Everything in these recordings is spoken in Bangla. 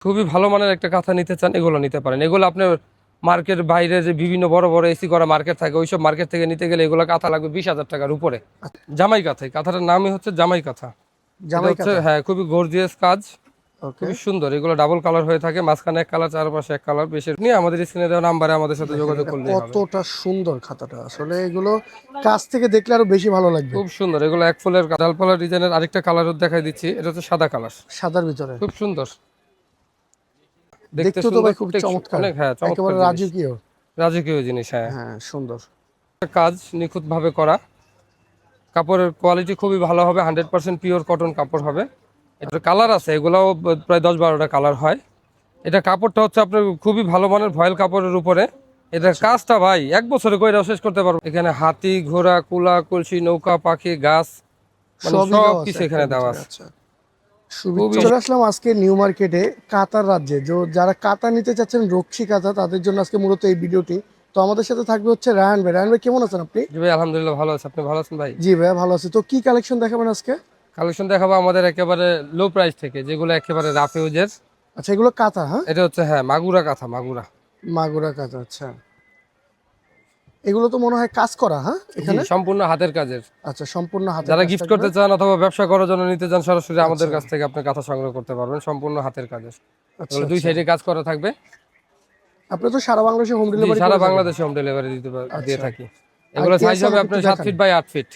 খুবই ভালো মানের একটা কাঁথা নিতে চান, এগুলো নিতে পারেন। এগুলো আপনার মার্কেট বাইরে যে বিভিন্ন বড় বড় এসি করা মার্কেট থাকে, ওইসব মার্কেট থেকে নিতে গেলে এগুলো কাঁথা লাগবে 20,000 টাকার উপরে। জামাই কাঁথা, এই কাঁথাটার নামই হচ্ছে জামাই কাঁথা। এটা জামাই হচ্ছে কাঁথা। হ্যাঁ খুবই গর্জিয়াস কাজ, ওকে। খুবই সুন্দর। এগুলো ডাবল কালার হয়ে থাকে, মাঝখানে এক কালার, চারপাশে এক কালার। বেশি নিয়ে আমাদের স্ক্রিনে দেওয়া নাম্বারে আমাদের সাথে দেখেন যোগাযোগ এটা করলেই হবে। কতটা সুন্দর খাতাটা, আসলে এগুলো কাছ থেকে দেখলে আরো বেশি ভালো লাগবে। খুব সুন্দর। এগুলো এক ফুলের ডালপালা ডিজাইনের আরেকটা কালারও দেখাই দিচ্ছি। এটা হচ্ছে সাদা কালার, সাদার ভিতরে খুব সুন্দর দেখতে, দেখতেও তো সুন্দর, ভাই খুব চমৎকার, অনেক হ্যাঁ চমৎকার একেবারে জিনিস, রাজকীয়। রাজকীয় জিনিস। হ্যাঁ, হ্যাঁ সুন্দর। কাজ নিখুঁত ভাবে করা, কাপড়ের কোয়ালিটি খুবই ভালো হবে, 100% পিওর কটন কাপড় হবে। এটার কালার আছে, এগুলাও প্রায় 10-12টা কালার হয়। এটা কাপড়টা হচ্ছে আপনার খুবই ভালো মানের ভয়েল কাপড়ের উপরে। এটার কাজটা ভাই 1 বছরে কইরাও শেষ করতে পারবো। এখানে হাতি, ঘোড়া, কুলা, কলসি, নৌকা, পাখি, গাছ, মানে সবই সব দেওয়া আছে কিছু এখানে একটার দেওয়া ভিতরে। আছে। আচ্ছা, খুবই চলে আসলাম আজকে নিউ মার্কেটে কাতার রাজ্যে। যারা কাতা নিতে চাচ্ছেন, রক্ষী কাতা, তাদের জন্য আজকে মূলত এই ভিডিওটি। তো আমাদের সাথে থাকবে হচ্ছে রায়হান ভাই। রায়হান ভাই কেমন আছেন আপনি? জি ভাই, আলহামদুলিল্লাহ ভালো আছে। আপনি ভালো আছেন ভাই? জি ভাইয়া ভালো আছি। তো কি কালেকশন দেখাবেন আজকে? কালেকশন দেখাবো আমাদের একেবারে লো প্রাইস থেকে, যেগুলো একেবারে রাফ ইউজের। আচ্ছা, এগুলো কাতা? হ্যাঁ, এটা হচ্ছে হ্যাঁ মাগুরা কাঁথা, মাগুরা। মাগুরা কাতা। আচ্ছা, এগুলো তো মনে হয় কাজ করা। হ্যাঁ, জি, এখানে সম্পূর্ণ হাতের কাজের। আচ্ছা, সম্পূর্ণ হাতের যারা কাজ গিফট থাকবে। করতে চান অথবা ব্যবসা করার জন্য নিতে চান, সরাসরি আমাদের আচ্ছা কাছ থেকে আপনি কাঁথা সংগ্রহ করতে পারবেন, সম্পূর্ণ হাতের কাজের। আচ্ছা এগুলো দুই আচ্ছা। সাইডে কাজ করা থাকবে। আপনি তো সারা বাংলাদেশে হোম জি, ডেলিভারি সারা করে থাকেন? বাংলাদেশে হোম ডেলিভারি দিয়ে আচ্ছা, থাকি। আর এগুলো কি সাইজ আছে হবে আমাকে একটু আপনার 7 দেখান। Feet by 8 feet.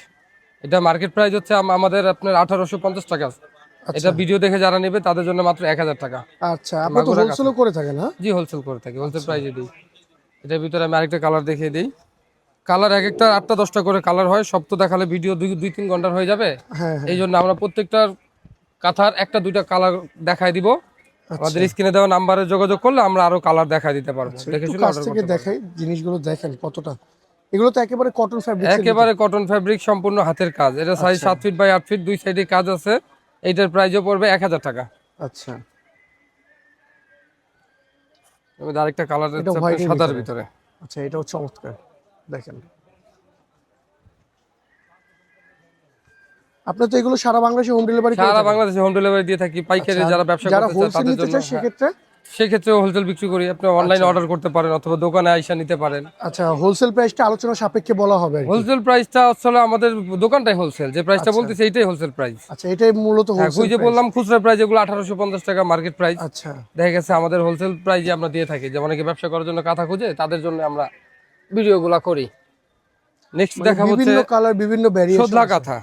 এটা মার্কেট প্রাইস হচ্ছে আমাদের আপনার 1850 টাকা। এটা আচ্ছা ভিডিও দেখে যারা নেবে তাদের জন্য মাত্র 1000 টাকা। আচ্ছা, আপনি তো মাগুরা কাঁথা। হোলসেলও করে থাকেন? হ্যাঁ জি, হোলসেল করে থাকি, হোলসেল আচ্ছা। প্রাইসে দিই। এটার ভিতরে আমি আরেকটা কালার দেখিয়ে দিই। কালার এক একটা 8টা 10টা করে কালার হয়। সব তো দেখালে ভিডিও 2-3 ঘন্টার হয়ে যাবে। হ্যাঁ হ্যাঁ। এই জন্য আমরা প্রত্যেকটার কাঁথার 1টা 2টা কালার দেখাই দিব। আমাদের আচ্ছা স্ক্রিনে দেওয়া নাম্বারে যোগাযোগ করলে আমরা আরো কালার দেখাই দিতে পারবো, আচ্ছা, দেখে একটু শুনে কাছ অর্ডার থেকে করতে পারবো। দেখাই জিনিসগুলো, দেখেন কতটা। এগুলো তো একেবারে কটন ফ্যাব্রিক্সের ভিতরে। একেবারে কটন ফ্যাব্রিক, সম্পূর্ণ হাতের কাজ। এটা সাইজ আচ্ছা 7 ফিট বাই 8 ফিট, দুই সাইডে কাজ আছে। এইটার প্রাইসও পড়বে 1000 টাকা। আচ্ছা, এবার আরেকটা কালার এটা হচ্ছে আপনার হোয়াইটের সাদার ভিতরে। ভিতরে। আচ্ছা, এটাও চমৎকার। দেখেন, আপনি তো এগুলো সারা বাংলাদেশে হোম ডেলিভারি করে সারা থাকেন? বাংলাদেশে হোম ডেলিভারি দিয়ে থাকি। আচ্ছা, পাইকারি আর যারা ব্যবসা যারা করতে চায় হোলসেল তাদের নিতে জন্য, চায় হ্যাঁ সেক্ষেত্রে? সেক্ষেত্রে হোলসেল বিক্রি করি। আপনি অনলাইনে আচ্ছা অর্ডার করতে পারেন অথবা দোকানে আইসা নিতে পারেন। আচ্ছা, হোলসেল প্রাইসটা আলোচনা সাপেক্ষে বলা হবে আর কি। হোলসেল প্রাইসটা আসলে আমাদের দোকানটাই হোলসেল, যে প্রাইসটা আচ্ছা বলতেছি এইটাই হোলসেল প্রাইস। আচ্ছা, এটাই মূলত হ্যাঁ, ওই হোলসেল যে প্রাইস। বললাম খুচরা প্রাইস এগুলো 1850 টাকা মার্কেট প্রাইস। আচ্ছা, দেখা গেছে আমাদের হোলসেল প্রাইসে আমরা দিয়ে থাকি, যে অনেকে ব্যবসা করার জন্য কাঁথা খুঁজে, তাদের জন্য আমরা ভিডিওগুলো করি। নেক্সট মানে দেখা হচ্ছে বিভিন্ন কালার, বিভিন্ন ভ্যারিয়েশন শোধলা আছে। কাঁথা।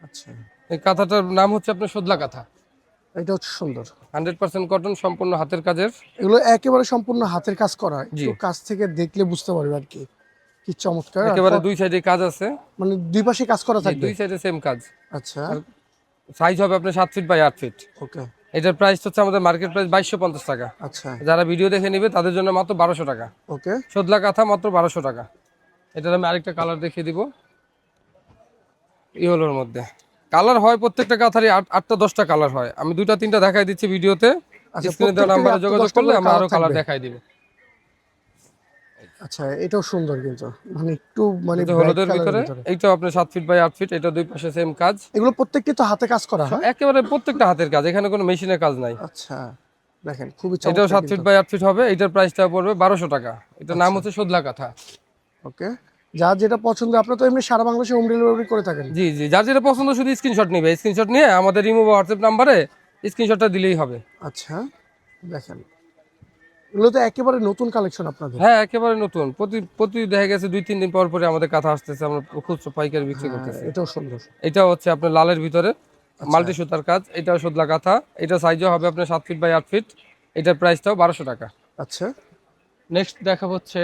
আচ্ছা, এই কাঁথাটার নাম হচ্ছে আপনার শোধলা কাঁথা। এটা হচ্ছে সুন্দর। 100% কটন, সম্পূর্ণ হাতের কাজের। এগুলো একেবারে সম্পূর্ণ হাতের কাজ করা, জি, একটু কাছ থেকে দেখলে বুঝতে পারবে আর কি, কি চমৎকার। আর একেবারে দুই সাইডে কাজ আছে। মানে দুই পাশে কাজ করা জি, থাকবে? দুই সাইডে সেম কাজ। আচ্ছা, আর সাইজ হবে আপনার 7 ফিট বাই 8 ফিট। ওকে। এটার প্রাইস হচ্ছে আমাদের মার্কেট প্রাইস 2250 টাকা। আচ্ছা, যারা ভিডিও দেখে নিবে তাদের জন্য মাত্র 1200 টাকা। ওকে। শোধলা কাঁথা মাত্র 1200 টাকা। এটার আমি আরেকটা কালার দেখিয়ে দিব। ইয়েলোর মধ্যে কালার হয় প্রত্যেকটা কাঁথারই 8টা 10টা কালার হয়। আমি 2টা 3টা দেখাই দিচ্ছি ভিডিওতে। আচ্ছা, স্ক্রিনে দেওয়া প্রত্যেকটারই নাম্বারে 8টা যোগাযোগ 10টা করলে করে আমরা কালার আরো কালার থাকবে? দেখাই দিব। আচ্ছা, এটাও সুন্দর কিন্তু, মানে একটু মানে এটা ব্রাইট হলুদের কালারের ভিতরে, ভিতরে। এইটাও আপনার 7 ফিট বাই 8 ফিট। এটা দুই পাশে সেম কাজ। এগুলো প্রত্যেকটি তো হাতে কাজ করা? হ্যাঁ, একেবারে প্রত্যেকটা হাতের কাজ, এখানে কোনো মেশিনের কাজ নাই। আচ্ছা। দেখেন খুবই এটাও চমৎকার 7 ফিট কিন্তু। বাই 8 ফিট হবে। এটার প্রাইসটা পড়বে 1200 টাকা। এটার নাম আচ্ছা, হচ্ছে শোধলা কাঁথা। ওকে। যার যেটা পছন্দ, আপনি তো এমনি সারা বাংলাদেশে হোম ডেলিভারি করে থাকেন? জি জি, যার যেটা পছন্দ শুধু স্ক্রিনশট নিবে। স্ক্রিনশট নিয়ে আমাদের ইমো বা হোয়াটসঅ্যাপ নাম্বারে স্ক্রিনশটটা দিলেই হবে। আচ্ছা, দেখেন এগুলো তো একেবারে নতুন কালেকশন আপনাদের। হ্যাঁ, একেবারে নতুন। প্রতি প্রতি দেখা গেছে 2-3 দিন পর পরে আমাদের কাঁথা আসতেছে, আমরা খুচরো পাইকারি বিক্রি হ্যাঁ, করতেছি। এটাও সুন্দর। এটা হচ্ছে আপনার লালের ভিতরে আচ্ছা মাল্টি সুতার কাজ। এটাও শোধলা কাঁথা। এটা সাইজও হবে আপনার 7 ফিট বাই 8 ফিট। এটার প্রাইসটাও 1200 টাকা। আচ্ছা, নেক্সট দেখা হচ্ছে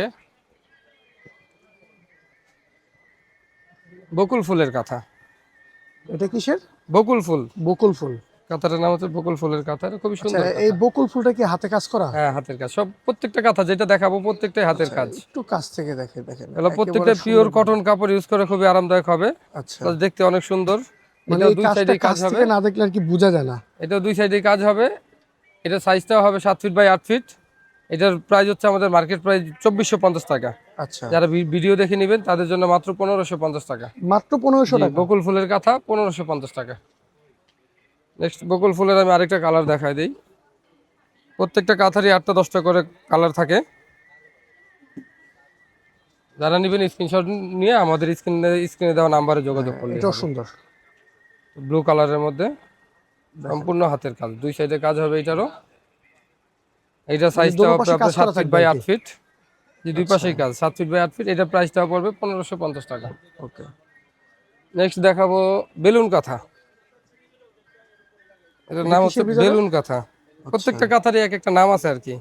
বকুল ফুলের কাঁথা। এটা কিসের? বকুল ফুল, বকুল ফুল। কাঁথাটার নাম হচ্ছে বকুল ফুলের কাঁথা। এটা খুবই আচ্ছা, সুন্দর এই কাঁথা। বকুল ফুলটা কি হাতে কাজ করা? হ্যাঁ, হাতের কাজ। সব প্রত্যেকটা কাঁথা যেটা দেখাবো প্রত্যেকটাই হাতের আচ্ছা, কাজ। একটু কাছ থেকে দেখে দেখেন, এগুলো একেবারে প্রত্যেকটা পিওর সুন্দর কিন্তু। কটন কাপড় ইউজ করে, খুবই আরামদায়ক হবে। আচ্ছা, প্লাস দেখতে অনেক সুন্দর। মানে এটাও এই দুই কাজটা সাইডেই কাজ কাছ হবে। থেকে না দেখলে আর কি বোঝা যায় না। এটাও দুই সাইডেই কাজ হবে। এটা সাইজটাও হবে 7 ফিট বাই 8 ফিট। এটার প্রাইস হচ্ছে আমাদের মার্কেট প্রাইস 2450 টাকা। আচ্ছা, যারা ভিডিও দেখে নেবেন তাদের জন্য মাত্র 1550 টাকা। মাত্র 1500 জি, টাকা? বকুল ফুলের কাঁথা 1550 টাকা। নেক্সট বকুল ফুলের আমি আরেকটা কালার দেখাই দিই। প্রত্যেকটা কাঁথারই 8টা 10টা করে কালার থাকে। যারা নেবেন স্ক্রিনশট নিয়ে আমাদের স্ক্রিনে দেওয়া নাম্বারে যোগাযোগ হ্যাঁ, করলেই এটাও হবে। সুন্দর। ব্লু কালারের মধ্যে দেখেন সম্পূর্ণ হাতের কাজ, দুই সাইডে কাজ হবে এটারও। এইটা মানে সাইজটা দোনো হবে পাশে কাজ আপনার 7 করা ফিট থাকবে বাই আর 8 কি। ফিট। যে দুই আচ্ছা, পাশেই কাজ 7 ফিট বাই 8 ফিট। এটা প্রাইসটা পড়বে 1550 টাকা। ওকে। নেক্সট দেখাবো বেলুন কাঁথা। এটার এটা নাম হচ্ছে কিসের ভিতরে? বেলুন কাঁথা। আচ্ছা, প্রত্যেকটা কাঁথারই এক একটা নাম আছে আর কি।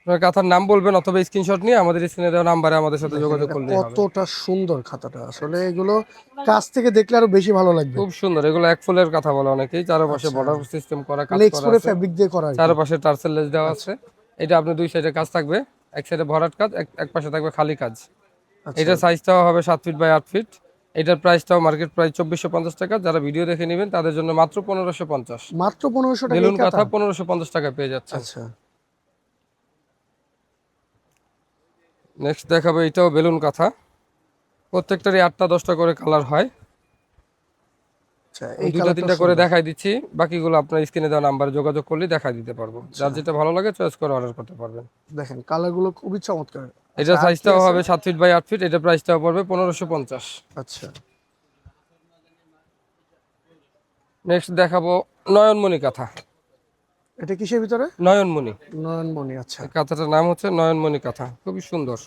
আপনার কাঁথার নাম বলবেন অথবা স্ক্রিনশট নিয়ে আমাদের স্ক্রিনে দেওয়া নাম্বারে আমাদের সাথে দেখেন যোগাযোগ এটা করলেই হবে। কতটা সুন্দর খাতাটা, আসলে এগুলো কাছ থেকে দেখলে আরো বেশি ভালো লাগবে। খুব সুন্দর, এগুলো এক ফুলের কথা বলে অনেকেই। চারপাশে আচ্ছা, বর্ডার সিস্টেম করা, কাজ মানে করা এক্সপোর্টেড আছে। ফ্যাব্রিক দিয়ে করা আর কি। চারপাশে টার্সেল লেস দেওয়া আচ্ছা, আছে। এটা আপনার দুই সাইডে কাজ থাকবে, এক সাইডে ভরাট কাজ, এক পাশে থাকবে খালি কাজ। আচ্ছা, এটার সাইজটাও হবে 7 ফিট বাই 8 ফিট। এটার প্রাইসটাও মার্কেট প্রাইস 2450 টাকা। যারা ভিডিও দেখে নেবেন তাদের জন্য মাত্র 1550। মাত্র 1500 টাকা এই বেলুন কাতা? কাঁথা 1550 টাকা পেয়ে যাচ্ছেন। আচ্ছা, নেক্সট দেখাবো, এটাও বেলুন কাঁথা। প্রত্যেকটারই 8টা 10টা করে কালার হয়। আচ্ছা, আমি এই দুইটা কালারটা তিনটা করে সুন্দর। দেখাই দিচ্ছি, বাকিগুলো আপনার স্ক্রিনে দেওয়া নাম্বারে যোগাযোগ করলে দেখাই দিতে পারবো। আচ্ছা, যার যেটা ভালো লাগে চয়েস করে অর্ডার করতে পারবেন। দেখেন কালারগুলো খুবই চমৎকার। আচ্ছা, এটা আর কি সাইজটাও আছে? হবে 7 ফিট বাই 8 ফিট। এটা প্রাইসটাও পড়বে 1550। আচ্ছা, নেক্সট দেখাবো নয়নমণি কাঁথা। এটা কিসের ভিতরে? নয়নমণি, নয়নমণি, আচ্ছা। এই কাঁথাটার নাম হচ্ছে নয়নমণি কাঁথা, খুবই সুন্দর।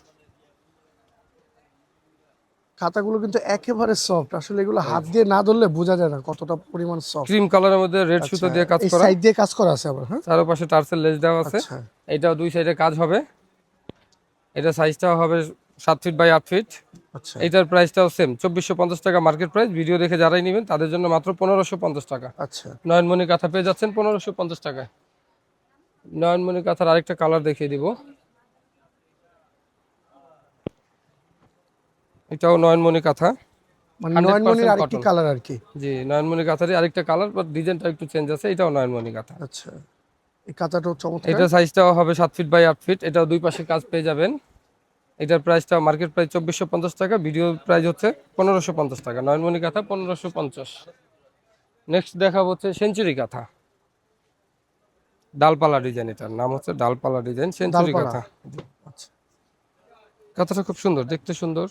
খাতাগুলো কিন্তু একেবারে সফট, আসলে এগুলো হাত দিয়ে না ধরলে বোঝা যায় না কতটা পরিমাণ সফট। ক্রিম কালারের মধ্যে রেড আচ্ছা, সুতো দিয়ে কাজ এই করা, সাইড দিয়ে কাজ করা আছে আবার, হ্যাঁ। চারপাশে টার্সেল লেস দেওয়া আছে। আচ্ছা, এটাও দুই সাইডে কাজ হবে। এটা সাইজটাও হবে 7 ফিট বাই 8 ফিট। আচ্ছা, এইটার প্রাইসটাও সেম 2450 টাকা মার্কেট প্রাইস। ভিডিও দেখে যারাই নেবেন তাদের জন্য মাত্র 1550 টাকা। আচ্ছা, নয়নমণি কাঁথা পেয়ে যাচ্ছেন 1550 টাকায়। নয়নমণি কাঁথার আরেকটা কালার দেখিয়ে দিব। এটাও নয়নমণি কাঁথা, মানে 100% নয়নমণির আরেকটি কটন। কালার আর কি। জি, নয়নমণি কাঁথারই আরেকটা কালার, বাট ডিজাইনটা একটু চেঞ্জ আছে। এটাও নয়নমণি কাঁথা। আচ্ছা, এই কাঁথাটাও চমৎকার। এটা সাইজটাও হবে 7 ফিট বাই 8 ফিট। এটাও দুই পাশে কাজ পেয়ে যাবেন। এটার প্রাইসটা মার্কেট প্রাইস 2450 টাকা। ভিডিও প্রাইস হচ্ছে 1550 টাকা। নয়নমণি কাঁথা 1550। নেক্সট দেখাবো হচ্ছে সেঞ্চুরি কাঁথা, ডালপালা ডিজাইন। এটার নাম হচ্ছে ডালপালা ডিজাইন, সেঞ্চুরি ডালপালা, কাঁথা। আচ্ছা। কাঁথাটা খুব সুন্দর, দেখতে সুন্দর।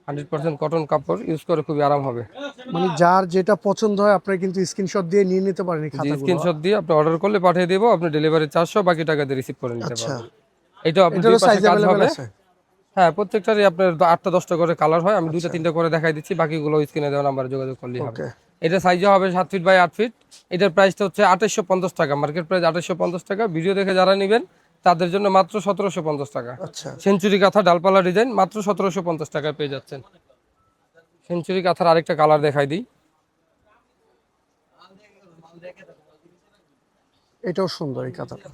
100% কটন কাপড়, ইউজ করে খুবই আরাম হবে। মানে যার যেটা পছন্দ হয় আপনারা কিন্তু স্ক্রিনশট দিয়ে নিয়ে নিতে পারেন এই জি, খাতাগুলো। স্ক্রিনশট দিয়ে আপনি অর্ডার করলে পাঠিয়ে দেবো। আপনি ডেলিভারি 400, বাকি টাকা দিয়ে রিসিভ করে নিতে আচ্ছা, পারবেন। এটাও আপনার দুই এটারও পাশে সাইজ কাজ অ্যাভেলেবেল হবে। আছে। হ্যাঁ, প্রত্যেকটারই আপনার 8টা 10টা করে কালার হয়। আমি দুইটা আচ্ছা, তিনটা করে দেখাই দিচ্ছি, বাকিগুলো স্ক্রিনে দেওয়া নাম্বারে যোগাযোগ করলেই হবে। ওকে। এটা সাইজও হবে 7 ফিট বাই 8 ফিট। এটার প্রাইসটা হচ্ছে 2850 টাকা, মার্কেট প্রাইস 2850 টাকা। ভিডিও দেখে যারা নেবেন তাদের জন্য মাত্র 1750 টাকা। আচ্ছা, সেঞ্চুরি কাঁথা ডালপালা ডিজাইন মাত্র 1750 টাকায় পেয়ে যাচ্ছেন। সেঞ্চুরি কাঁথার আরেকটা কালার দেখাই দিই। এটাও সুন্দর এই কাঁথাটা,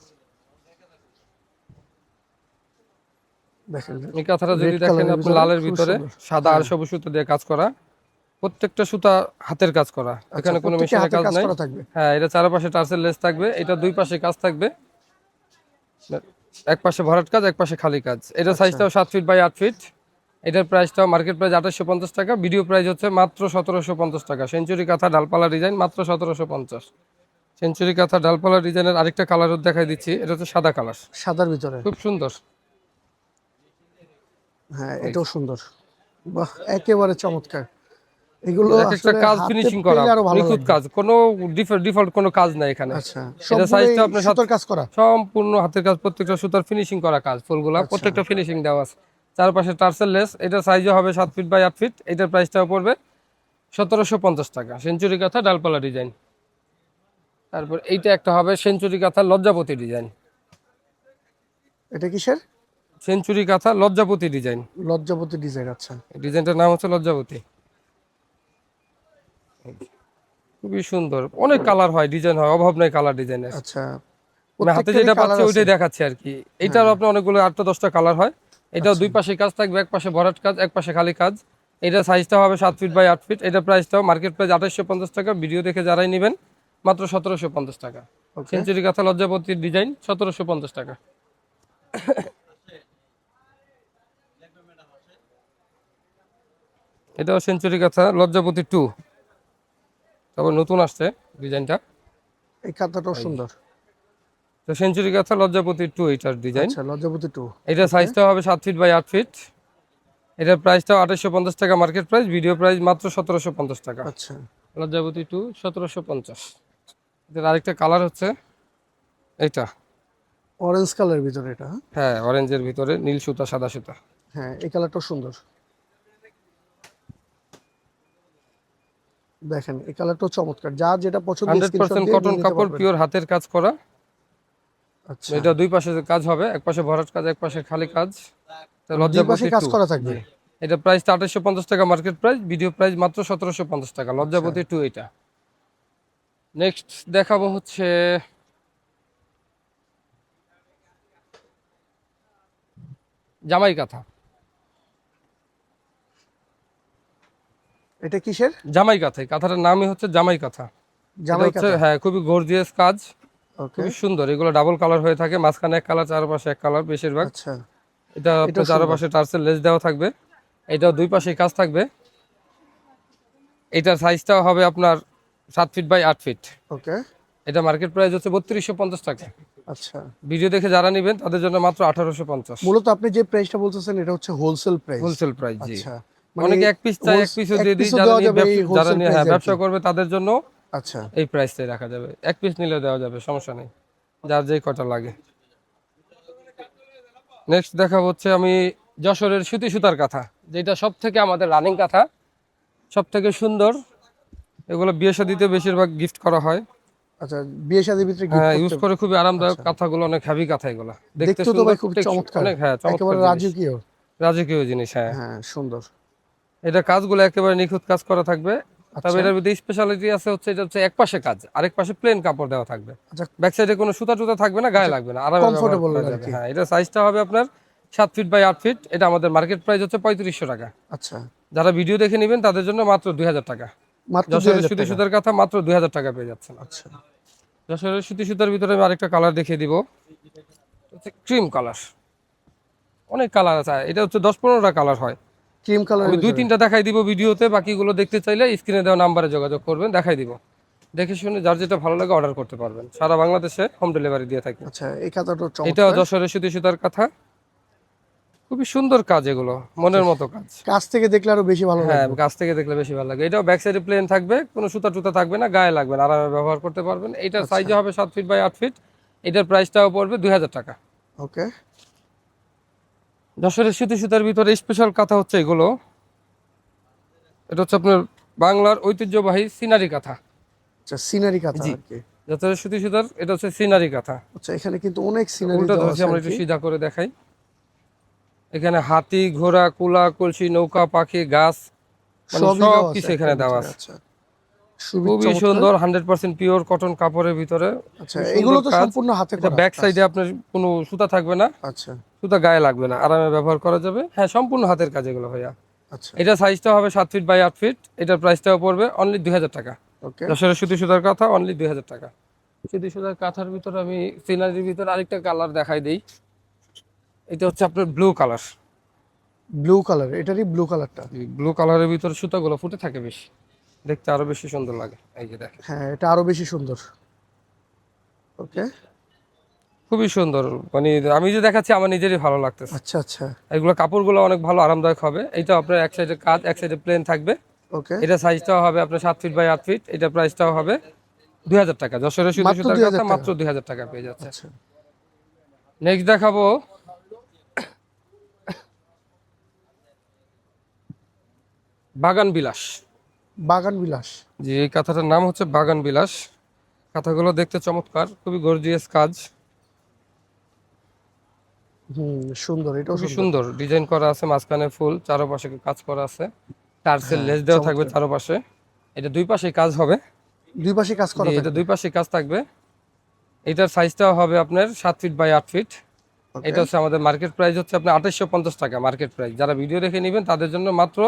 দেখেন। এই কাঁথাটা যদি রেড দেখেন কালারের আপনি, ভিতরে লালের খুব ভিতরে সুন্দর। সাদা আর হ্যাঁ, সবুজ সুতো দিয়ে কাজ করা। প্রত্যেকটা সুতা হাতের কাজ করা, আচ্ছা, এখানে কোনো প্রত্যেকটা মেশিনের হাতের কাজ কাজ নাই। করা থাকবে। হ্যাঁ, এটা চারপাশে টার্সেল লেস থাকবে। এটা দুই পাশে কাজ থাকবে, এক পাশে ভরাট কাজ, এক পাশে খালি কাজ। এটা আচ্ছা, সাইজটাও 7 ফিট বাই 8 ফিট। এটার প্রাইসটাও মার্কেট প্রাইস 2850 টাকা। ভিডিও প্রাইস হচ্ছে মাত্র 1750 টাকা। সেঞ্চুরি কাঁথা ডালপালা ডিজাইন মাত্র 1750। সেঞ্চুরি কাঁথা ডালপালা ডিজাইনের আরেকটা কালার দেখাই দিচ্ছি। এটা হচ্ছে সাদা কালার, সাদার ভিতরে। খুব সুন্দর। হ্যাঁ, এই এটাও সুন্দর। বাহ, একেবারে চমৎকার। এগুলো এক একটা আসলে কাজ হাতে ফিনিশিং করা, পেলে আরো ভালো নিখুঁত লাগবে। কাজ, কোনো ডিফল্ট কোনো কাজ নাই এখানে। আচ্ছা, এটা সবগুলোই সাইজটা আপনার সুতোর কাজ করা। সম্পূর্ণ হাতের কাজ, প্রত্যেকটা সুতার ফিনিশিং করা কাজ, ফুলগুলা আচ্ছা, প্রত্যেকটা ফিনিশিং দেওয়া আছে। চারপাশে টার্সেল লেস। এটা সাইজও হবে 7 ফিট বাই 8 ফিট। এটার প্রাইসটাও পড়বে 1750 টাকা। সেঞ্চুরি কাঁথা ডালপালা ডিজাইন। তারপর এইটা একটা হবে সেঞ্চুরি কাঁথা লজ্জাপতি ডিজাইন। এটা কিসের? সেঞ্চুরি কাঁথা লজ্জাপতি ডিজাইন। লজ্জাপতি ডিজাইন, আচ্ছা। ডিজাইনটার নাম হচ্ছে লজ্জাপতি। খুবই সুন্দর, অনেক কালার হয়, ডিজাইন হয়, অভাব নাই কালার ডিজাইনের। আচ্ছা, আমি হাতে প্রত্যেকটারই যেটা কালার পাচ্ছি আছে। ওইটাই দেখাচ্ছি আর কি। হ্যাঁ, এটারও আপনার অনেকগুলো 8টা 10টা কালার হয়। এটাও আচ্ছা, দুই পাশে কাজ থাকবে, এক পাশে ভরাট কাজ, এক পাশে খালি কাজ। এটা সাইজটা হবে 7 ফিট বাই 8 ফিট। এটা প্রাইসটাও মার্কেট প্রাইস 2850 টাকা। ভিডিও দেখে যারাই নেবেন মাত্র 1750 টাকা। ওকে। সেঞ্চুরি কাঁথা লজ্জাপতির ডিজাইন 1750 টাকা। এটাও সেঞ্চুরি কাঁথা লজ্জাপতি 2, তবে নতুন আসছে ডিজাইনটা। এই খাতাটাও এই সুন্দর। তো সেঞ্চুরি কাঁথা লজ্জাপতি 2 এটার ডিজাইন। আচ্ছা, লজ্জাপতি 2। এটা সাইজটা হবে 7 ফিট বাই 8 ফিট। এটার প্রাইসটাও 2850 টাকা মার্কেট প্রাইস, ভিডিও প্রাইস মাত্র 1750 টাকা। আচ্ছা, লজ্জাপতি 2 1750। এটার আরেকটা কালার হচ্ছে এইটা। অরেঞ্জ কালারের ভিতরে এটা। হ্যাঁ, অরেঞ্জের ভিতরে নীল সুতা সাদা সুতা। হ্যাঁ, এই কালারটাও সুন্দর। দেখেন এই কালারটাও চমৎকার, যা যেটা পছন্দ স্ক্রিনশট 100% দিয়ে কটন নিয়ে নিতে কাপড়, পারবেন। পিওর হাতের কাজ করা। আচ্ছা, এটা দুই পাশে কাজ হবে, এক পাশে ভরাট কাজ, এক পাশে খালি কাজ। তো দুই পাশে লজ্জাপতি কাজ 2। করা থাকবে। এটা প্রাইসটা 2850 টাকা মার্কেট প্রাইস, ভিডিও প্রাইস মাত্র 1750 টাকা। আচ্ছা। লজ্জাপতি 2 এটা। নেক্সট দেখাবো হচ্ছে জামাই কাঁথা। এটা কিসের? জামাই কাঁথা, এই কাঁথাটার নামই হচ্ছে জামাই কাঁথা। এটা জামাই হচ্ছে কাঁথা। হ্যাঁ খুবই গর্জিয়াস কাজ, ওকে। খুবই সুন্দর। এগুলো ডাবল কালার হয়ে থাকে, মাঝখানে এক কালার, চারপাশে এক কালার বেশিরভাগ। আচ্ছা, এটা আপনার এটাও সুন্দর। চারপাশে টার্সেল লেস দেওয়া থাকবে। এটাও দুই পাশে কাজ থাকবে। এটার সাইজটাও হবে আপনার 7 ফিট বাই 8 ফিট। ওকে। এটা মার্কেট প্রাইস হচ্ছে 3250 টাকা। আচ্ছা, ভিডিও দেখে যারা নেবেন তাদের জন্য মাত্র 1850। মূলত আপনি যে প্রাইসটা বলতেছেন এটা হচ্ছে হোলসেল প্রাইস। হোলসেল প্রাইস, জি। আচ্ছা, অনেকে এক পিস চাই, এক পিসও দিয়ে দিই। যারা দেওয়া নিয়ে যাবে এই যারা হোলসেল নিয়ে প্রাইসে আর ব্যবসা কি। করবে তাদের জন্য আচ্ছা, এই প্রাইসটাই রাখা যাবে। এক পিস নিলেও দেওয়া যাবে, সমস্যা নেই, যার যেই কটা লাগে। নেক্সট দেখা হচ্ছে আমি যশোরের সুতি সুতার কাঁথা, যেটা সব থেকে আমাদের রানিং কাঁথা, সব থেকে সুন্দর। এগুলো বিয়ে শাদিতে বেশিরভাগ গিফট করা হয়। আচ্ছা, বিয়ে শাদীর ভিতরে গিফট হ্যাঁ, ইউজ করতে। করে খুবই আরামদায়ক আচ্ছা। কাঁথাগুলো, অনেক হেভি কাঁথা এগুলো। দেখতে দেখতেও তো সুন্দর, ভাই খুব চমৎকার, অনেক, হ্যাঁ, চমৎকার একেবারে জিনিস, রাজকীয়। রাজকীয় জিনিস, হ্যাঁ। হ্যাঁ, সুন্দর। এটা কাজগুলো একেবারে নিখুঁত কাজ করা থাকবে। তবে আচ্ছা, এটার ভিতরে স্পেশালিটি আছে হচ্ছে, এটা হচ্ছে এক পাশে কাজ, আরেক পাশে প্লেন কাপড় দেওয়া থাকবে। আচ্ছা, ব্যাক সাইডে কোনো সুতা টুতা থাকবে না, গায়ে লাগবে না, আরামে ব্যবহার কমফোর্টেবল করা আর যাবে। কি। হ্যাঁ, এটা সাইজটা হবে আপনার 7 ফিট বাই 8 ফিট। এটা আমাদের মার্কেট প্রাইস হচ্ছে 3500 টাকা। আচ্ছা, যারা ভিডিও দেখে নেবেন তাদের জন্য মাত্র 2000 টাকা। মাত্র যশোরের 2000 সুতি টাকা। সুতার কাঁথা মাত্র 2000 টাকা পেয়ে যাচ্ছেন। আচ্ছা, যশোরের সুতি সুতার ভিতরে আমি আরেকটা কালার দেখিয়ে দিব, ক্রিম কালার। অনেক কালার আছে, এটা হচ্ছে 10-15টা কালার হয়। ক্রিম কালারের আমি ভিতরে। 2-3টা দেখাই দিব ভিডিওতে, বাকিগুলো দেখতে চাইলে স্ক্রিনে দেওয়া নাম্বারে যোগাযোগ করবেন, দেখাই দিব। দেখে শুনে যার যেটা ভালো লাগে অর্ডার করতে পারবেন। সারা বাংলাদেশে হোম ডেলিভারি দিয়ে থাকি। আচ্ছা, এই কাঁথাটা এটাও চমৎকার। যশোরের সুতি সুতার কাঁথা, খুবই সুন্দর কাজ, এগুলো মনের মতো কাজ। কাছ থেকে দেখলে আরো বেশি ভালো হ্যাঁ, লাগবে। কাছ থেকে দেখলে বেশি ভালো লাগে। এটাও ব্যাক সাইডে প্লেন থাকবে, কোনো সুতা টুতা থাকবে না, গায়ে লাগবে না, আরামে ব্যবহার করতে পারবেন। এটার আচ্ছা। সাইজে হবে 7 ফিট বাই 8 ফিট। এটার প্রাইসটাও পড়বে 2000 টাকা। ওকে। যশোরের সুতি সুতার ভিতরে স্পেশাল কাঁথা হচ্ছে এগুলো। এটা হচ্ছে আপনার বাংলার ঐতিহ্যবাহী সিনারি কাঁথা। আচ্ছা, সিনারি কাঁথা জি, আর কি। যশোরের সুতি সুতার এটা হচ্ছে সিনারি কাঁথা। আচ্ছা, এখানে কিন্তু অনেক সিনারি উল্টা দেওয়া ধরছি, আছে আমরা আর একটু কি। সিধা করে দেখাই। এখানে হাতি, ঘোড়া, কুলা, কলসি, নৌকা, পাখি, গাছ, মানে সবই সব দেওয়া আছে কিছু এখানে একটার দেওয়া ভিতরে। আছে। আচ্ছা, খুবই খুবই চমৎকার। সুন্দর, 100% পিওর কটন কাপড়ের ভিতরে। আচ্ছা, খুবই এগুলো সুন্দর তো কাজ। সম্পূর্ণ হাতে এটা করা ব্যাক কাজ। সাইডে আপনার কোনো সুতা থাকবে না, আচ্ছা, সুতা গায়ে লাগবে না, আরামে ব্যবহার করা যাবে। হ্যাঁ, সম্পূর্ণ হাতের কাজ এগুলো ভাইয়া। আচ্ছা। এটা সাইজটা হবে 7 ফিট বাই 8 ফিট। এটার প্রাইসটাও পড়বে অনলি 2000 টাকা। ওকে। যশোরের সুতি সুতার কাঁথা অনলি 2000 টাকা। সুতি সুতার কাঁথার ভিতরে আমি সিনারির ভিতরে আরেকটা কালার দেখাই দিই। এটা হচ্ছে আপনার ব্লু কালার। ব্লু কালার, এটারই ব্লু কালারটা। ব্লু কালারের ভিতরে সুতাগুলো ফুটে থাকে বেশি, দেখতে আরো বেশি সুন্দর লাগে। এই যে দেখেন, হ্যাঁ, এটা আরো বেশি সুন্দর। ওকে। খুবই সুন্দর। মানে আমি যে দেখাচ্ছি আমার নিজেরই ভালো লাগতেছে। আচ্ছা, আচ্ছা। এগুলো কাপড়গুলো অনেক ভালো, আরামদায়ক হবে। এটা আপনার এক সাইডে কাজ, এক সাইডে প্লেন থাকবে। ওকে। এটা সাইজটাও হবে আপনার 7 ফিট বাই 8 ফিট। এটা প্রাইসটাও হবে 2000 টাকা। যশোরের সুতি মাত্র সুতার 2000 কাঁথা টাকা। মাত্র 2000 টাকা পেয়ে যাচ্ছে। আচ্ছা, নেক্সট দেখাবো বাগান বিলাস। বাগান বিলাস। যে এই কাঁথাটার নাম হচ্ছে বাগান বিলাস। কাঁথাগুলো দেখতে চমৎকার, খুবই গর্জিয়াস কাজ, সুন্দর, এটাও খুবই সুন্দর। সুন্দর ডিজাইন করা আছে। মাঝখানে ফুল, চারপাশে কাজ করা আছে, টার্সেল হ্যাঁ, লেস দেওয়া থাকবে চমৎকার। চারপাশে। এটা দুই পাশে কাজ হবে। দুই পাশে কাজ জি, করা এটা থাকবে। দুই পাশে কাজ থাকবে। এটার সাইজটাও হবে আপনার 7 ফিট বাই 8 ফিট। ওকে। এটা হচ্ছে আমাদের মার্কেট প্রাইস হচ্ছে আপনার 2850 টাকা মার্কেট প্রাইস। যারা ভিডিও দেখে নেবেন তাদের জন্য মাত্র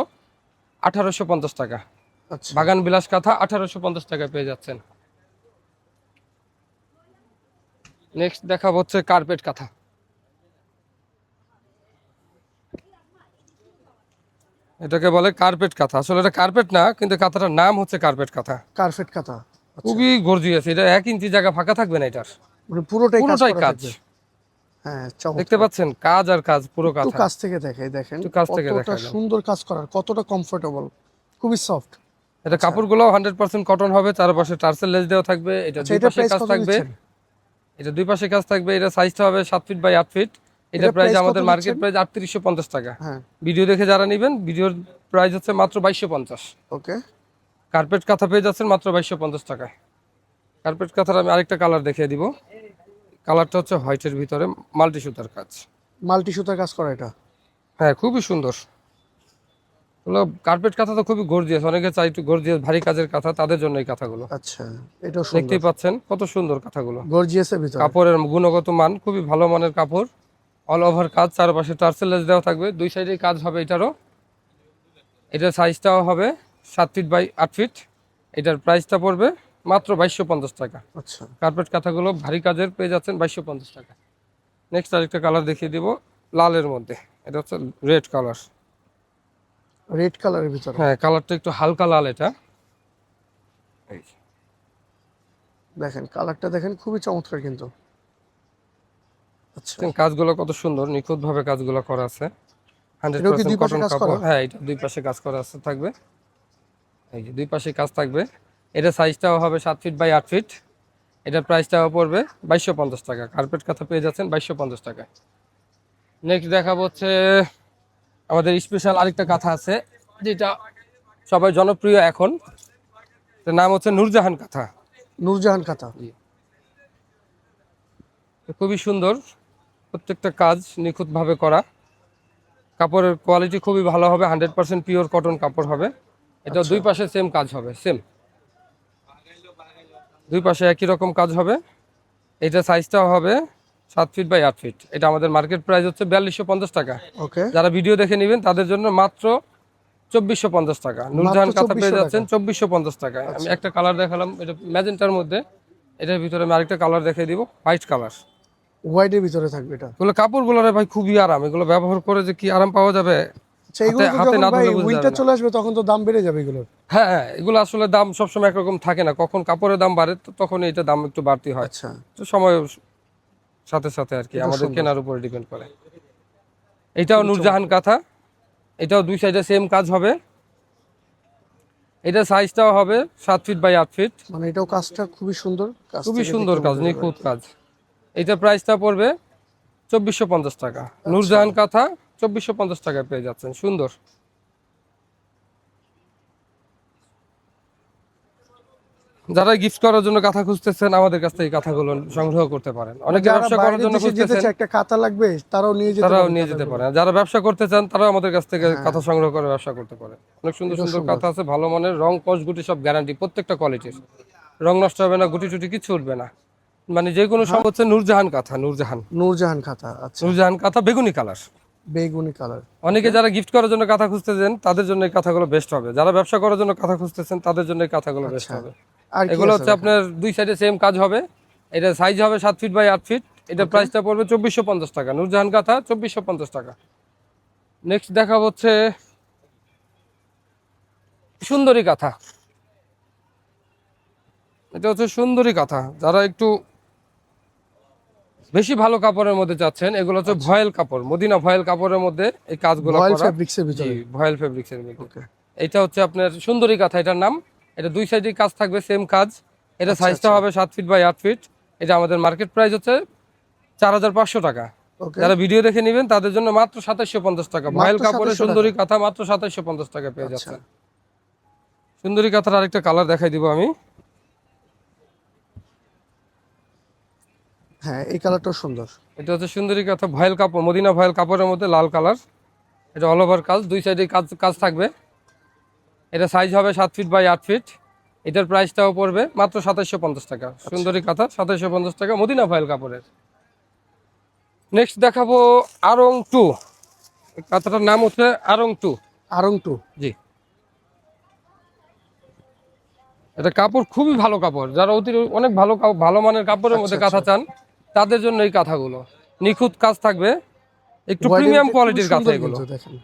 1850 টাকা। আচ্ছা, বাগান বিলাস কাঁথা 1850 টাকায় পেয়ে যাচ্ছেন। নেক্সট দেখাবো হচ্ছে কার্পেট কাঁথা। এটাকে বলে কার্পেট কাঁথা। আসলে এটা কার্পেট না, কিন্তু কাঁথাটার নাম হচ্ছে কার্পেট কাঁথা। কার্পেট কাঁথা। আচ্ছা। খুবই গর্জিয়াস। এটা 1 ইঞ্চি জায়গা ফাঁকা থাকবে না এটার। মানে পুরোটাই কাজ পুরোটাই করা কাজ। থাকবে। হ্যাঁ, দেখতে চমৎকার। পাচ্ছেন কাজ আর কাজ, পুরো একটু কাঁথা। কাছ থেকে দেখাই, দেখেন একটু কাছ থেকে কতটা দেখাই দেন। সুন্দর কাজ করার, কতটা কমফোর্টেবল, খুবই সফট। এটা আচ্ছা কাপড়গুলো 100% কটন হবে, চারপাশে টার্সেল লেস দেওয়া থাকবে, এটা আচ্ছা, দুই এটা পাশে প্রাইস কাজ কত থাকবে। দিচ্ছেন? এটা দুই পাশে কাজ থাকবে, এটা সাইজটা হবে 7 ফিট বাই 8 ফিট। এটা এটা প্রাইস প্রাইস কত আমাদের মার্কেট দিচ্ছেন? প্রাইস 3850 টাকা। হ্যাঁ। ভিডিও দেখে যারা নেবেন, ভিডিওর প্রাইস হচ্ছে মাত্র 2250। ওকে। কার্পেট কাঁথা পেয়ে যাচ্ছেন মাত্র 2250 টাকায়। কার্পেট কাঁথার আমি আরেকটা কালার দেখিয়ে দিব। কালারটা হচ্ছে হোয়াইটের ভিতরে মাল্টি সুতার কাজ। মাল্টি সুতার কাজ করা এটা? হ্যাঁ, খুবই সুন্দর। হলো কার্পেট কাঁথা তো খুবই গর্জিয়াস, অনেকে চাই একটু গর্জিয়াস ভারী কাজের কাঁথা, তাদের জন্য এই কাঁথাগুলো। আচ্ছা, এটাও সুন্দর। দেখতেই পাচ্ছেন কত সুন্দর কাঁথাগুলো। গর্জিয়াসের ভিতরে। কাপড়ের গুণগত মান খুবই ভালো মানের কাপড়। অল ওভার কাজ, চারপাশে টার্সেল লেস দেওয়া থাকবে, দুই সাইডে কাজ হবে এটারও। এটার সাইজটাও হবে 7 ফিট বাই 8 ফিট। এটার প্রাইসটা পড়বে মাত্র 2250 টাকা। আচ্ছা, কার্পেট কাঁথাগুলো ভারী কাজের পেয়ে যাচ্ছেন 2250 টাকা। নেক্সট আরেকটা কালার দেখিয়ে দিব লালের মধ্যে। এটা হচ্ছে রেড কালার। রেড কালারের ভিতরে। হ্যাঁ, কালারটা একটু হালকা লাল এটা। এই যে, দেখেন কালারটা দেখেন, খুবই চমৎকার কিন্তু। আচ্ছা, দেখছেন কাজগুলো কত সুন্দর, নিখুঁতভাবে কাজগুলো করা আছে। এটাও কি 100% দুই পাশে কটন কাজ করা? কাপড়। হ্যাঁ, এটা দুই পাশে কাজ করা আছে থাকবে। এই যে দুই পাশে কাজ থাকবে। এটা সাইজটাও হবে 7 ফিট বাই 8 ফিট। এটার প্রাইসটাও পড়বে 2250 টাকা। কার্পেট কাঁথা পেয়ে যাচ্ছেন 2250 টাকায়। নেক্সট দেখাবো হচ্ছে আমাদের স্পেশাল আরেকটা কাঁথা আছে, যেটা সবাই জনপ্রিয় এখন। এটার নাম হচ্ছে নূরজাহান কাঁথা। নূরজাহান কাঁথা। খুবই সুন্দর, প্রত্যেকটা কাজ নিখুঁতভাবে করা। কাপড়ের কোয়ালিটি খুবই ভালো হবে, 100% পিওর কটন কাপড় হবে। এটা আচ্ছা। দুই পাশে সেম কাজ হবে, সেম দুই পাশে একই রকম কাজ হবে। এটা সাইজটাও হবে 7 ফিট বাই 8 ফিট। এটা আমাদের মার্কেট প্রাইস হচ্ছে 4250 টাকা। ওকে। যারা ভিডিও দেখে নেবেন তাদের জন্য মাত্র 2450 টাকা। নূরজাহান মাত্র কাঁথা পেয়ে 2400 যাচ্ছেন টাকা। 2450 টাকায়। আমি আচ্ছা, একটা কালার দেখালাম, এটা ম্যাজেন্টার মধ্যে। এটার ভিতরে আমি আরেকটা কালার দেখিয়ে দিব, হোয়াইট কালার। হোয়াইটের ভিতরে থাকবে এটা। এগুলো কাপড়গুলো রে ভাই খুবই আরাম, এগুলো ব্যবহার করে যে কি আরাম পাওয়া যাবে, আচ্ছা, হাতে এগুলো তো হাতে যখন না ভাই ধরলে বোঝা যাবে উইন্টার না। চলে আসবে তখন তো দাম বেড়ে যাবে এগুলোর। হ্যাঁ হ্যাঁ, এগুলো আসলে দাম সবসময় একরকম থাকে না, কখন কাপড়ের দাম বাড়ে তো তখন এটা দাম একটু বাড়তি হয়। আচ্ছা, তো সময় সাথে সাথে আর কি এটা আমাদের সুন্দর। কেনার উপরে ডিপেন্ড করে। এটাও খুবই নূরজাহান চমৎকার। কাঁথা। এটাও দুই সাইডে সেম কাজ হবে। এটা সাইজটাও হবে 7 ফিট বাই 8 ফিট। মানে এটাও কাজটা খুবই সুন্দর, কাজ খুবই থেকে সুন্দর দেখলে কাজ, বোঝা যাবে আর নিখুঁত কি। কাজ। এটা প্রাইসটা পড়বে 2450 টাকা। আচ্ছা। নূরজাহান কাঁথা 2450 টাকায় পেয়ে যাচ্ছেন, সুন্দর। যারা গিফট করার জন্য কাঁথা খুঁজতেছেন আমাদের কাছ থেকে কাঁথাগুলো সংগ্রহ করতে পারেন। অনেকে যারা ব্যবসা করার বাইরের জন্য দেশে যেতে খুঁজতেছেন, চায়, একটা কাঁথা লাগবে, তারাও নিয়ে যেতে তারাও পারে নিয়ে যেতে কাঁথাগুলো। পারে। যারা ব্যবসা করতে চান তারাও আমাদের কাছ থেকে হ্যাঁ, কাঁথা সংগ্রহ করে ব্যবসা করতে পারে। অনেক সুন্দর এটাও সুন্দর সুন্দর। কাঁথা আছে, ভালো মানের, রং কস গুটি সব গ্যারান্টি, প্রত্যেকটা কোয়ালিটির। রং নষ্ট হবে না, গুটি টুটি কিছু উঠবে না। মানে যে কোনো সব হচ্ছে নূরজাহান কাঁথা, নূরজাহান। নূরজাহান কাঁথা। আচ্ছা, নূরজাহান কাঁথা বেগুনি কালার। বেগুনি কালার। অনেকে যারা গিফট করার জন্য কাঁথা খুঁজতেছেন তাদের জন্য এই কাঁথাগুলো বেস্ট হবে। যারা ব্যবসা করার জন্য কাঁথা খুঁজতেছেন তাদের জন্য এই কাঁথাগুলো বেস্ট আচ্ছা, হবে। আর কি এগুলো আছে হচ্ছে দেখেন? আপনার দুই সাইডে সেম কাজ হবে। এটা সাইজ হবে 7 ফিট বাই 8 ফিট। এটা প্রাইসটা পড়বে 2450 টাকা। নূরজাহান কাঁথা 2450 টাকা। নেক্সট দেখা হচ্ছে সুন্দরী কাঁথা। এটা হচ্ছে সুন্দরী কাঁথা। যারা একটু বেশি ভালো কাপড়ের মধ্যে চাচ্ছেন, এগুলো হচ্ছে ভয়েল কাপড়, মদিনা ভয়েল কাপড়ের মধ্যে এই কাজগুলো ভয়েল করা। ফেব্রিক্সের জি, ভিতরে। ভয়েল ফেব্রিক্সের মধ্যে। ওকে। এটা হচ্ছে আপনার সুন্দরী কাঁথা, এটার নাম। এটা দুই সাইডে কাজ থাকবে, সেম কাজ। এটা আচ্ছা, সাইজটা আচ্ছা। হবে 7 ফিট বাই 8 ফিট। এটা আমাদের মার্কেট প্রাইস হচ্ছে 4500 টাকা। ওকে। যারা ভিডিও দেখে নেবেন তাদের জন্য মাত্র 2750 টাকা। ভয়েল মাত্র কাপড়ের 2700 সুন্দরী টাকা। কাঁথা মাত্র 2750 টাকা পেয়ে আচ্ছা, যাচ্ছেন। সুন্দরী কাঁথার আরেকটা কালার দেখাই দিব আমি। হ্যাঁ, এই কালারটাও সুন্দর। এটা হচ্ছে সুন্দরী কাঁথা, ভয়েল কাপড়, মদিনা ভয়েল কাপড়ের মধ্যে লাল কালার। এটা অল ওভার কাজ, দুই সাইডে কাজ কাজ থাকবে। এটা সাইজ হবে 7 ফিট বাই 8 ফিট। এটার প্রাইসটাও পড়বে মাত্র 2750 টাকা। সুন্দরী কাঁথা 2750 টাকা, মদিনা ভয়েল কাপড়ের। নেক্সট দেখাবো আরং টু। কাঁথাটার নাম হচ্ছে আরং টু। আরং টু। জি, এটা কাপড় খুবই ভালো কাপড়। যারা অনেক ভালো ভালো মানের কাপড়ের মধ্যে আচ্ছা, কাঁথা আচ্ছা। চান তাদের জন্য এই কাঁথাগুলো। নিখুঁত কাজ থাকবে, একটু হোয়াইটের প্রিমিয়াম ভিতরে খুবই কোয়ালিটির কাঁথা সুন্দর এগুলো। কিন্তু দেখেন,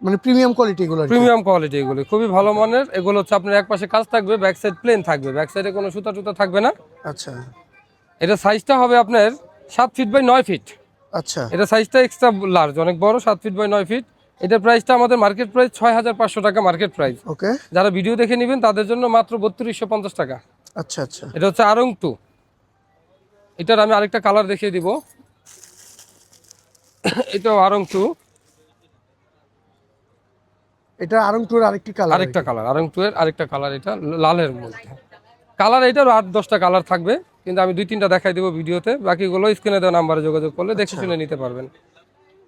মানে প্রিমিয়াম কোয়ালিটি এগুলো আর কি। প্রিমিয়াম কোয়ালিটি এগুলো খুবই ভালো মানের। এগুলো হচ্ছে আপনার এক পাশে কাজ থাকবে, ব্যাক সাইড প্লেন থাকবে, ব্যাক সাইডে কোনো সুতা টুতা থাকবে না। আচ্ছা, এটা সাইজটা হবে আপনার 7 ফিট বাই 9 ফিট। আচ্ছা এটা সাইজটা এক্সট্রা লার্জ, অনেক বড়, 7 ফিট বাই 9 ফিট। এটার প্রাইসটা আমাদের মার্কেট প্রাইস 6,500 টাকা মার্কেট প্রাইস। ওকে। যারা ভিডিও দেখে নেবেন তাদের জন্য মাত্র 3250 টাকা। আচ্ছা আচ্ছা, এটা হচ্ছে আরং 2। এটার আমি আরেকটা কালার দেখিয়ে দিব। এটাও আরং 2, এটা আরং টুর আরেকটি কালার। আরেকটা কালার আরং 2 এর আরেকটা কালার, এটা লালের মধ্যে। কালার এটারও 8-10টা কালার থাকবে, কিন্তু আমি 2-3টা দেখাই দেবো ভিডিওতে, বাকিগুলো স্ক্রিনে দেওয়া নাম্বারে যোগাযোগ করলে দেখে শুনে নিতে পারবেন।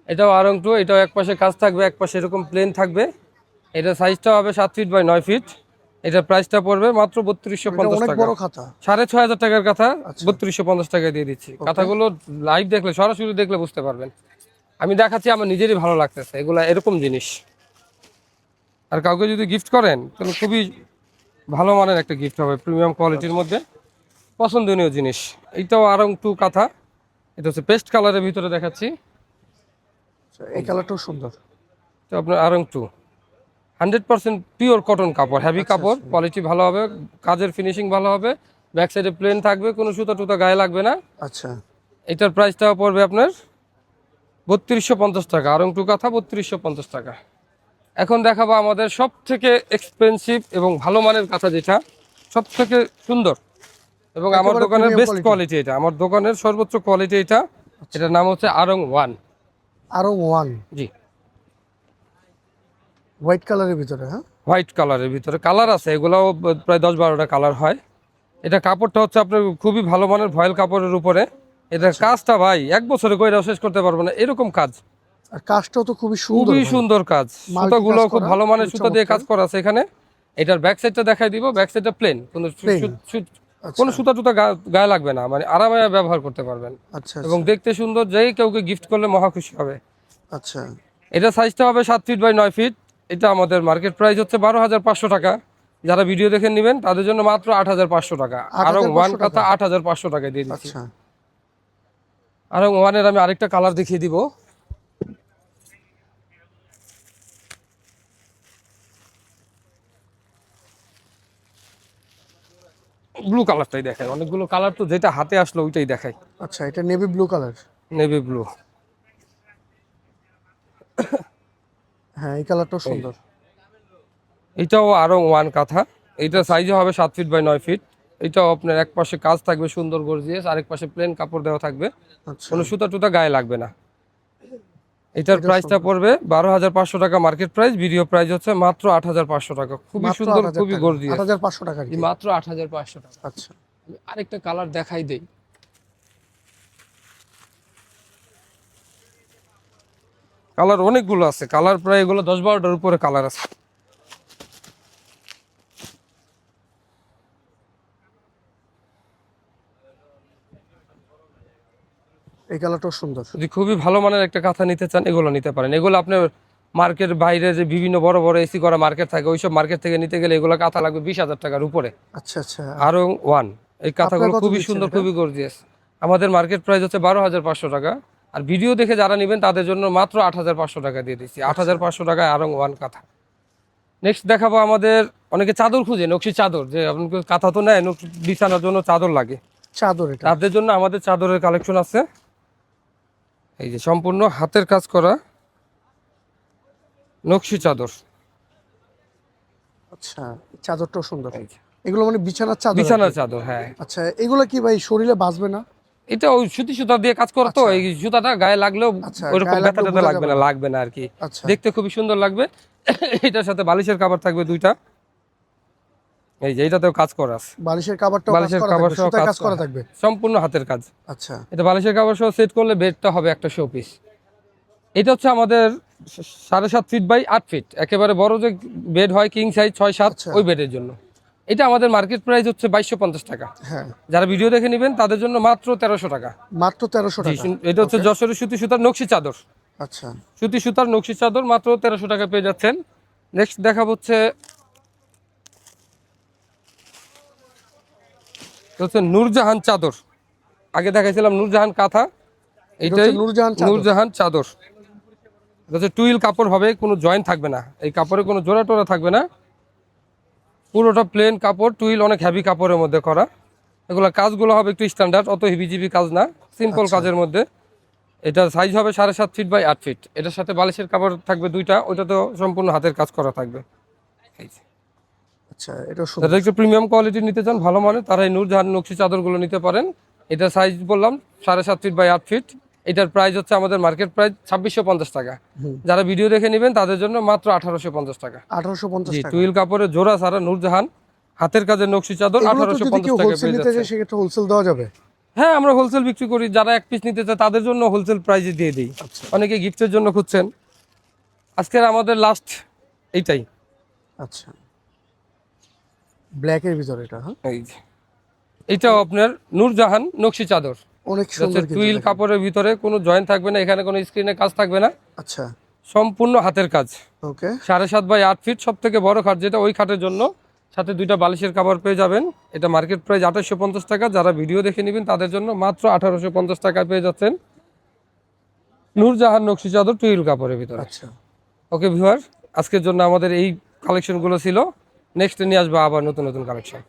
এটাও আরং 2, এটাও এক পাশে কাজ থাকবে, এক পাশে এরকম প্লেন থাকবে। এটা সাইজটা হবে 7 ফিট বাই 9 ফিট। এটার প্রাইসটা পড়বে মাত্র 3250 অনেক টাকা। বড় খাতা। 6500 টাকার কথা 3250 টাকায় দিয়ে দিচ্ছি। কথাগুলো লাইভ দেখলে, সরাসরি দেখলে বুঝতে পারবেন। আমি দেখাচ্ছি, আমার নিজেরই ভালো লাগতেছে এগুলা, এরকম জিনিস। আর কাউকে যদি গিফট করেন তাহলে খুবই ভালো মানের একটা গিফট হবে, প্রিমিয়াম কোয়ালিটির মধ্যে পছন্দনীয় জিনিস। এইটাও আরং 2 কাঁথা। এটা হচ্ছে পেস্ট কালারের ভিতরে দেখাচ্ছি। এই কালারটাও সুন্দর। তো আপনার আরং 2 100% পিওর কটন কাপড়, হেভি কাপড়, কোয়ালিটি ভালো হবে, কাজের ফিনিশিং ভালো হবে, ব্যাক সাইডে প্লেন থাকবে, কোনো সুতা টুতা গায়ে লাগবে না। আচ্ছা, এটার প্রাইসটাও পড়বে আপনার 3250 টাকা। আরং 2 কাঁথা 3250 টাকা। এখন দেখাবো আমাদের সব থেকে এক্সপেন্সিভ এবং ভালো মানের কাঁথা, যেটা সব থেকে সুন্দর এবং আমার একেবারে দোকানের premium বেস্ট quality। কোয়ালিটি। এটা আমার দোকানের সর্বোচ্চ কোয়ালিটি। এটা এটার নাম হচ্ছে আরং 1। আরং 1 জি, হোয়াইট কালারের ভিতরে। হ্যাঁ, হোয়াইট কালারের ভিতরে কালার আছে, এগুলাও প্রায় 10-12টা কালার হয়। এটা কাপড়টা হচ্ছে আপনার খুবই ভালো মানের ভয়েল কাপড়ের উপরে। এটার কাজটা ভাই 1 বছরে কইরাও শেষ করতে পারবো না, এরকম কাজ। আর কাজটাও তো খুবই সুন্দর, খুবই ভাই। সুন্দর কাজ, Multi সুতাগুলো কাজ খুব করা, ভালো মানের খুবই সুতা দিয়ে কাজ চমৎকার। করা আছে এখানে। এটার ব্যাক সাইডটা দেখাই দিব। ব্যাক সাইডটা প্লেন, কোনো Plain। কোনো আচ্ছা সুতা টুতা গায়ে লাগবে না, মানে আরামে ব্যবহার করতে পারবেন আচ্ছা এবং দেখতে সুন্দর, যেই কাউকে গিফট করলে মহা খুশি হবে। আচ্ছা। এটা সাইজটা হবে 7 ফিট বাই 9 ফিট। এটা আমাদের মার্কেট প্রাইস হচ্ছে 12,500 টাকা। যারা ভিডিও দেখে নেবেন তাদের জন্য মাত্র 8,500 টাকা। আরং 1 8,500 কাঁথা টাকা। 8,500 টাকায় দিয়ে দিচ্ছি। আচ্ছা, আরং 1 এর আমি আরেকটা কালার দেখিয়ে দিব। ব্লু কালারটাই দেখাই, অনেকগুলো কালার তো, যেটা হাতে আসলো ওইটাই দেখাই। আচ্ছা, এটা navy blue colour. Navy blue. হ্যাঁ, এই কালারটাও সুন্দর। এটাও আরং 1 কাঁথা। এইটা সাইজে হবে 7 ফিট বাই 9 ফিট। এটাও আপনার এক পাশে কাজ থাকবে সুন্দর গর্জিয়াস, আরেক পাশে প্লেন কাপড় দেওয়া থাকবে, আচ্ছা, কোনো সুতা টুতা গায়ে লাগবে না। এটার এটা প্রাইসটা সুন্দর। পড়বে 12,500 টাকা মার্কেট প্রাইস। ভিডিও প্রাইস হচ্ছে মাত্র 8,500 টাকা। খুবই মাত্র সুন্দর, 8,000 খুবই টাকা, গর্জিয়াস। 8,500 টাকা আর কি। মাত্র 8,500 টাকা। আচ্ছা, আমি আরেকটা কালার দেখাই দেই। কালার অনেকগুলো আছে, কালার প্রায় এগুলো 10-12টার উপরে কালার আছে। এই কালারটাও সুন্দর। যদি খুবই ভালো মানের একটা কাঁথা নিতে চান, এগুলো নিতে পারেন। এগুলো আপনার মার্কেট বাইরে যে বিভিন্ন বড় বড় এসি করা মার্কেট থাকে, ওইসব মার্কেট থেকে নিতে গেলে এগুলো কাঁথা লাগবে 20,000 টাকার উপরে। আচ্ছা আচ্ছা। আরং 1 এই কাঁথাগুলো আপনারা কত খুবই দিচ্ছেন সুন্দর, এটা? খুবই গর্জিয়াস। আমাদের মার্কেট প্রাইস হচ্ছে 12,500 টাকা। আর ভিডিও দেখে যারা নেবেন তাদের জন্য মাত্র 8,500 টাকা দিয়ে দিচ্ছি। 8,500 টাকায় আরং 1 কাঁথা। নেক্সট দেখাবো আমাদের, অনেকে চাদর খুঁজে, নকশি চাদর, যে আপনাকে কাঁথা তো নেয়, বিছানার জন্য চাদর লাগে, চাদর এটা। তাদের জন্য আমাদের চাদরের কালেকশন আছে। এই যে সম্পূর্ণ হাতের কাজ করা নকশি চাদর। আচ্ছা, এই চাদরটাও সুন্দর। এই যে এগুলো মানে বিছানার চাদর আর কি। বিছানার চাদর, হ্যাঁ। আচ্ছা, এগুলো কি ভাই শরীরে বাজবে না? এটা ওই সুতি সুতা দিয়ে কাজ করতো, আচ্ছা। এই সুতাটা গায়ে লাগলেও আচ্ছা, ওইরকম গায়ে ব্যথা লাগলেও ট্যাথা বোঝা লাগবে যাবে না, না। লাগবে না আর কি। আচ্ছা, দেখতে খুবই সুন্দর লাগবে। এটার সাথে বালিশের কভার থাকবে 2টা। এই যে এটাতেও কাজ করা আছে, বালিশের কভারটাও কাজ বালিশের করা কভার থাকবে, সহ সুতায় কাজ কাজ করা করা, থাকবে। সম্পূর্ণ হাতের কাজ। আচ্ছা, এটা বালিশের কভার সহ সেট করলে বেডটা হবে একটা শো পিস। এটা হচ্ছে আমাদের 7.5 ফিট বাই 8 ফিট, একেবারে বড় যে বেড হয় কিং সাইজ 6-7, আচ্ছা। ওই বেডের জন্য। এটা আমাদের মার্কেট প্রাইস হচ্ছে 2250 টাকা। হ্যাঁ, যারা ভিডিও দেখে নেবেন তাদের জন্য মাত্র 1300 টাকা। মাত্র 1300 জি, টাকা। এটা হচ্ছে যশোরের সুতি সুতার নকশি চাদর। আচ্ছা, সুতি সুতার নকশি চাদর মাত্র 1300 টাকা পেয়ে যাচ্ছেন। নেক্সট দেখাবো হচ্ছে নূরজাহান চাদর। আগে দেখাইছিলাম নূরজাহান কাঁথা, এটা এইটাই হচ্ছে নূরজাহান চাদর। নূরজাহান চাদর। এটা হচ্ছে টুইল কাপড় হবে, কোনো জয়েন্ট থাকবে না, এই কাপড়ে কোনো জোড়া টোড়া থাকবে না, পুরোটা প্লেন কাপড়, টুইল অনেক হেভি কাপড়ের মধ্যে করা। এগুলো কাজগুলো হবে একটু স্ট্যান্ডার্ড, অত হিবিজিবি কাজ না, সিম্পল আচ্ছা। কাজের মধ্যে। এটার সাইজ হবে 7.5 ফিট বাই 8 ফিট। এটার সাথে বালিশের কাপড় থাকবে 2টা, ওইটা তো সম্পূর্ণ হাতের কাজ করা থাকবে। এই যে। আচ্ছা, এটা যারা সুন্দর। একটু প্রিমিয়াম কোয়ালিটি নিতে চান ভালো মানের, তারা এই নূরজাহান নকশি চাদরগুলো নিতে পারেন। এটা সাইজ বললাম 7.5 ফিট বাই 8 ফিট। এটার প্রাইস হচ্ছে আমাদের মার্কেট প্রাইস 2650 টাকা। যারা ভিডিও দেখে নেবেন তাদের জন্য মাত্র 1850 টাকা। 1850 জি, টাকা। টুইল কাপড়ের জোড়া সারা নূরজাহান হাতের কাজের নকশি চাদর এগুলো তো যদি 1850 কেউ টাকা হোলসেল পেয়ে নিতে যাচ্ছে। চায় সেক্ষেত্রে হোলসেল দেওয়া যাবে? হ্যাঁ, আমরা হোলসেল বিক্রি করি। যারা এক পিস নিতে চায় তাদের জন্য হোলসেল প্রাইসে দিয়ে দিই। আচ্ছা। অনেকে গিফটের জন্য খুঁজছেন। আজকের আমাদের লাস্ট এইটাই। আচ্ছা, ব্ল্যাকের ভিতরে এটা, হ্যাঁ এই যে। এইটাও আপনার নূরজাহান নকশি চাদর। অনেক যাচ্ছে সুন্দর কিন্তু টুইল দেখেন। কাপড়ের ভিতরে কোনো জয়েন্ট থাকবে না, এখানে কোনো স্ক্রিনে কাজ থাকবে না, আচ্ছা, সম্পূর্ণ হাতের কাজ। ওকে। 7.5 বাই 8 ফিট, সব থেকে বড় খাট যেটা, ওই খাটের জন্য সাথে 2টা বালিশের কাপড় পেয়ে যাবেন। এটা মার্কেট প্রাইস 2850 টাকা। যারা ভিডিও দেখে নেবেন তাদের জন্য মাত্র 1850 টাকায় পেয়ে যাচ্ছেন নূরজাহান নকশি চাদর টুইল কাপড়ের ভিতরে। আচ্ছা। ওকে ভিউয়ার, আজকের জন্য আমাদের এই কালেকশনগুলো ছিল। নেক্সট নিয়ে আসবো আবার নতুন নতুন কালেকশন।